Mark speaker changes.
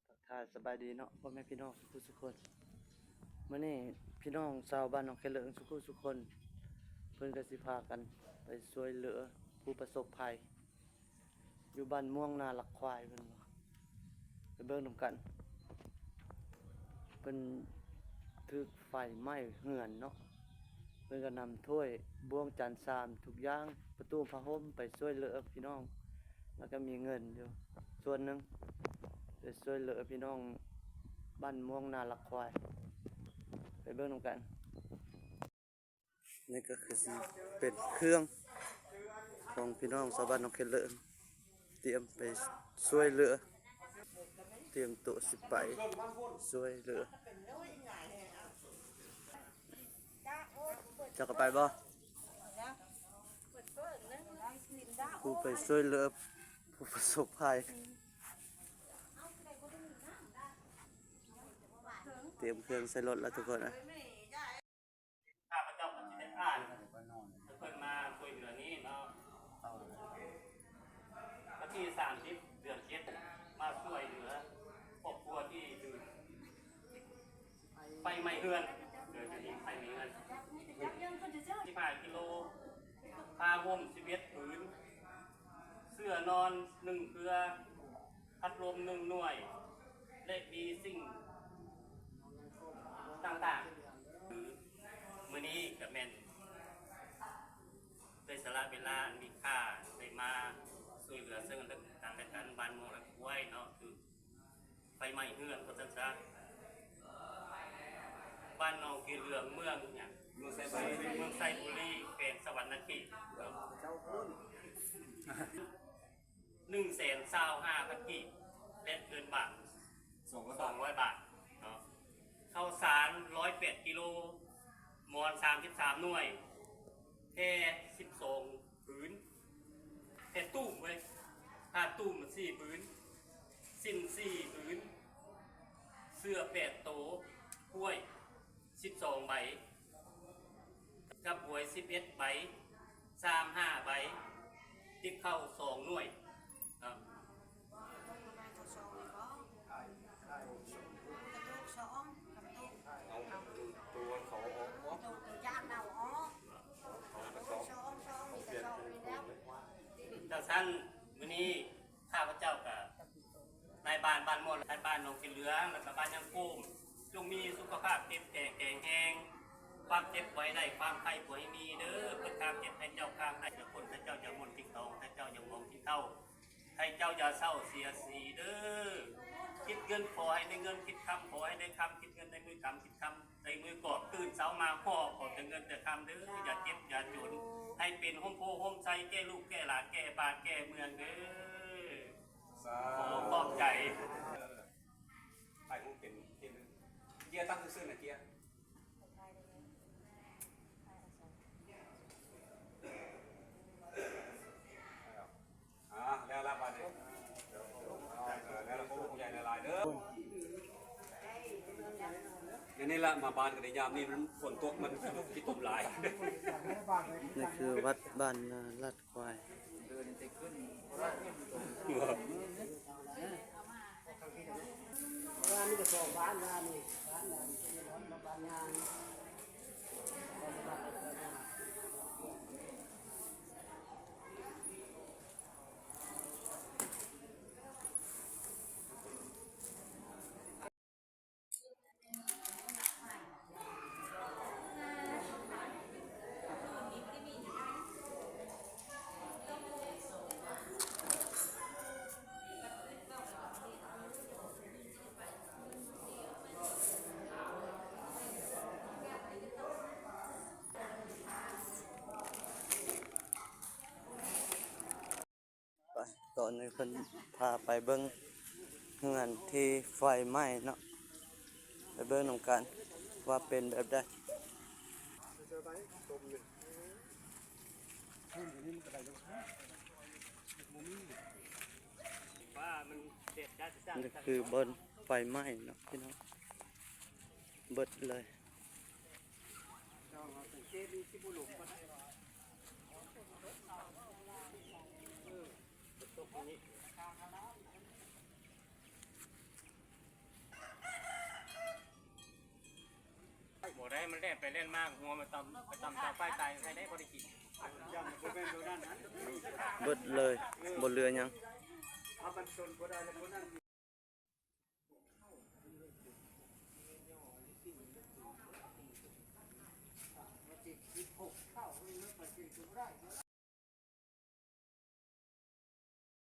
Speaker 1: ทักทายสบายดีเนาะพ่อแม่พี่น้องทุกคนมื้อนี้พี่น้องชาวบ้านหนองแคเหลิงทุกคนเพิ่นก็สิพากันไปช่วยเหลือผู้ประสบภัยอยู่บ้านม่วงนาหลักควายเพิ่นว่าไปเบิ่งนำกันเพิ่นถูกไฟไหม้เรือนเนาะเพิ่นก็นำถ้วยบ่วงจานชามทุกอย่างประตูผ้าห่มไปช่วยเหลือพี่น้องแล้วก็มีเงินอยู่ส่วนหนึงไปช่วยเหลือพี่น้องบ้านม่วงนาหลักควายไปเบิ่งนำกันนี่ก็คือสิเป็นเครื่องของพี่น้องชาวบ้านหนองแคเหลิงเตรียมไปช่วยเหลือเตรียมตัวสิไปช่วยเหลือจะก็ไปบ่ผู้ไปช่วยเหลือผู้ประสบภัยเตรียมเครื่องใส่รถแล้วทุกคนนะ
Speaker 2: ข้าพเจ้าก็สิได้อ่านเพิ่นมาช่วยเหลือนี้เนาะวันที่30 เดือน 7มาช่วยเหลือครอบครัวที่ถูกไฟไหม้เรือนเกิดจากไฟไหม้เรือน15 กิโลผ้าห่ม11 ผืนเสื้อนอน1 เครือพัดลม1 หน่วยและมีสิ่งต่างๆมื้อนี้ก็แม่นได้สละเวลามีค่าได้มาช่วยเหลือซึ่งกันและกันบ้านเมืองและกล้วยเนาะคือไฟไหม้เรือนก็ซั่นซะบ้านหนองกีเหลืองเมืองเนี่ยเมืองไซบุรีแขวงสวรรณเขตเจ้าคุณ125,000 กีบและเงินบาท200 บาทเนาะข้าวสาร108 กิโลมอน33 หน่วยแพร่12 ผืนแพร่ตุ้มเว้ยผ้าตุ้ม4 ผืนสิ้น4 ผืนเสื้อ8 โตกล้วย12 ใบกับหวย11 ใบ35 ใบติ๊บเข้า2 หน่วยครับดังนั้นมื้อนี้ข้าพเจ้ากับนายบ้านม่วนนายบ้านหนองกินเหลืองและก็บ้านยังกุ้มจงมีสุขภาพเข้มแข็งแข็งแรงความเจ็บไว้ได้ความไข้ป่วยมีเด้อเพิ่นความเจ็บให้เจ้าข้างให้เจ้าคนให้เจ้าอย่ามนทิ้งทองให้เจ้าอย่ามองทิ้งเท่าให้เจ้าอย่าเศร้าเสียสีเด้อคิดเงินขอให้ได้เงินคิดคำขอให้ได้คำคิดเงินในมือคำคิดคำในมือกอบตื่นเช้ามาขอแต่เงินแต่คำเด้ออย่าเจ็บอย่าจนให้เป็นห่มโพห่มใจแก่ลูกแก่หลานแก่บ้านแก่เมืองเด้อขอขอบใจ
Speaker 3: ไปคงเป็นเกียร์ตั้งซื่อๆนะเกียร์แล้วรับมาเลยแล้วเราคงใหญ่ในลายเด้อนี่ละมาบ้านกันในยามนี้มันฝนตกมันที่ตุ่มลาย
Speaker 1: นี่คือวัดบ้านนาลาดควาย
Speaker 4: ร้านนี้ก็สองบ้านร้านนี้บ้านบ้านงาน
Speaker 1: ตอนนี้เพิ่นพาไปเบิ่งเฮือนที่ไฟไหม้เนาะไปเบิ่งนำกันว่าเป็นแบบใดนี่คือบนไฟไหม้เนาะพี่น้องเบิดเลย
Speaker 2: มันเล่นไปเล่นมากหัวมันไปตำตาไฟตายใครได้พอได้กิน
Speaker 4: ยังบ่แม่นตัวนั้นนะ
Speaker 1: เบิดเลยบนเรือยัง
Speaker 4: เอามันชนบ่ได้แล้วคนนั้น